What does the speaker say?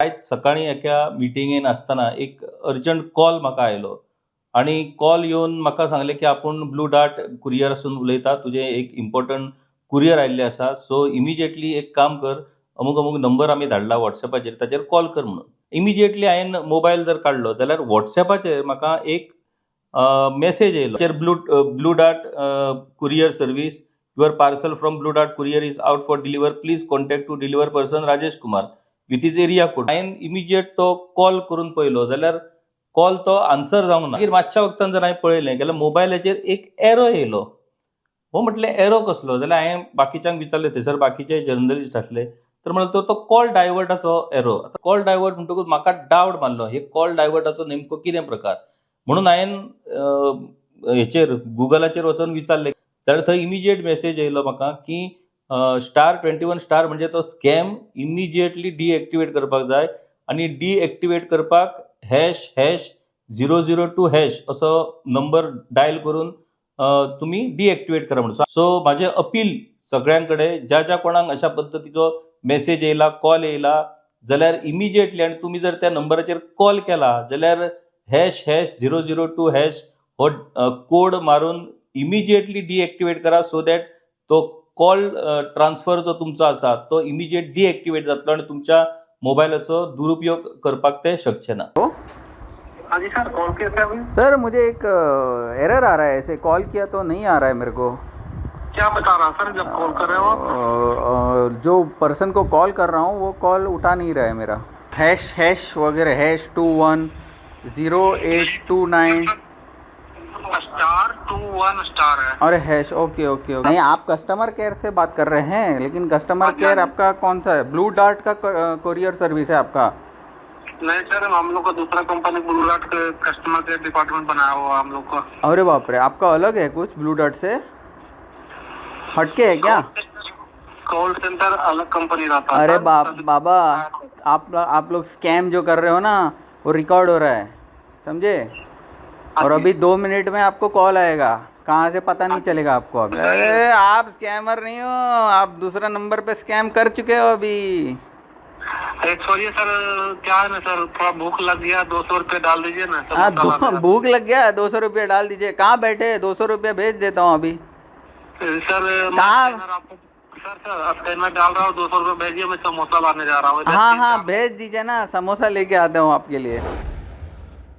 आयज सकाळीं एका मिटिंगेन आसतना एक अर्जंट कॉल म्हाका आयलो आनी कॉल येवन म्हाका सांगलें की आपूण ब्लू डार्ट कुरियरासून उलयता, तुजें एक इम्पोर्टंट कुरियर आयिल्लें आसा, सो इमिजिएटली एक काम कर, अमूक अमूक नंबर आमी धाडला वॉट्सॅपाचेर, ताचेर कॉल कर म्हणून. इमिजिएटली हांवें मोबायल जर काडलो जाल्यार वॉट्सॅपाचेर म्हाका एक मेसेज येयलो. ताचेर Blue Dart courier service, your parcel from Blue Dart courier is out for deliver, please contact to deliver person Rajesh Kumar with is area code. हांवें इमिजिएट तो कॉल करून पळयलो जाल्यार कॉल तो आन्सर जावंक ना. मागीर मातशा वक्तान जर हांवें पळयलें जाल्यार मोबायलाचेर एक एरो येयलो. हो म्हटलें एरो कसलो? जाल्यार हांवें बाकीच्यांक विचारलें, थंयसर बाकीचे जर्नलिस्ट आसले, तर म्हणलो तो कॉल डायवर्टाचो एरो. आतां कॉल डायवर्ट म्हणटकूच म्हाका डावट मारलो, हे कॉल डायवर्टाचो नेमको कितें प्रकार म्हणून हांवें हेचेर गुगलाचेर वचून विचारलें जाल्यार थंय इमिजिएट मेसेज येयलो म्हाका की *21* म्हणजे तो स्कॅम इमिजिएटली डिएक्टिवेट करपाक जाय आनी डिएक्टिवेट करपाक ##002# असो नंबर डायल करून तुमी डिएक्टिवेट करा म्हणून. सो म्हाजें अपील सगळ्यां कडेन, ज्या कोणाक अशा पद्दतीचो मेसेज येयला, कॉल येयला जाल्यार इमिजिएटली, आनी तुमी जर त्या नंबराचेर कॉल केला जाल्यार ##002# हो कोड मारून इमिजिएटली डिएक्टिवेट करा, सो दॅट तो कॉल ट्रान्सफर जो तुमचो आसा तो इमिजिएट डिएक्टिवेट जातलो आनी तुमच्या मोबायलाचो दुरुपयोग करपाक ते शकचे ना. हाँ जी सर, कॉल किया था अभी? सर मुझे एक एरर आ रहा है, ऐसे कॉल किया तो नहीं आ रहा है मेरे को. क्या बता रहा सर जब कॉल कर रहे हो आप? जो पर्सन को कॉल कर रहा हूँ वो कॉल उठा नहीं रहा है मेरा. # वगैरह #210829 *21* है. अरे ओके. नहीं, आप कस्टमर केयर से बात कर रहे हैं, लेकिन कस्टमर केयर आपका कौन सा है? ब्लू डार्ट का कोरियर सर्विस है आपका? नहीं सर, हम लोग का दूसरा कंपनी ब्लू डार्ट के कस्टमर केयर डिपार्टमेंट बनाया हुआ हम लोग का. अरे बाप रे, आपका अलग है कुछ ब्लू डार्ट से हटके है क्या? कॉल सेंटर अलग कंपनी रहता है. अरे बाबा, आप लोग स्कैम जो कर रहे हो ना वो रिकॉर्ड हो रहा है, समझे? और अभी 2 मिनट में आपको कॉल आएगा, कहाँ से पता नहीं चलेगा आपको. अभी अरे आप स्कैमर नहीं हो, आप दूसरा नंबर पे स्कैम कर चुके हो अभी. सॉरी सर, क्या है ना सर, थोड़ा भूख लग गया, 200 रुपये डाल दीजिए ना. हाँ, भूख लग गया, 200 रुपये डाल दीजिए. कहाँ बैठे? 200 रुपये भेज देता हूँ अभी. सर कहाँ? सर स्कैनर डाल रहा हूँ, 200 रुपये भेजिए, मैं समोसा लाने जा रहा हूँ. हाँ, भेज दीजिए ना, समोसा लेके आता हूँ आपके लिए.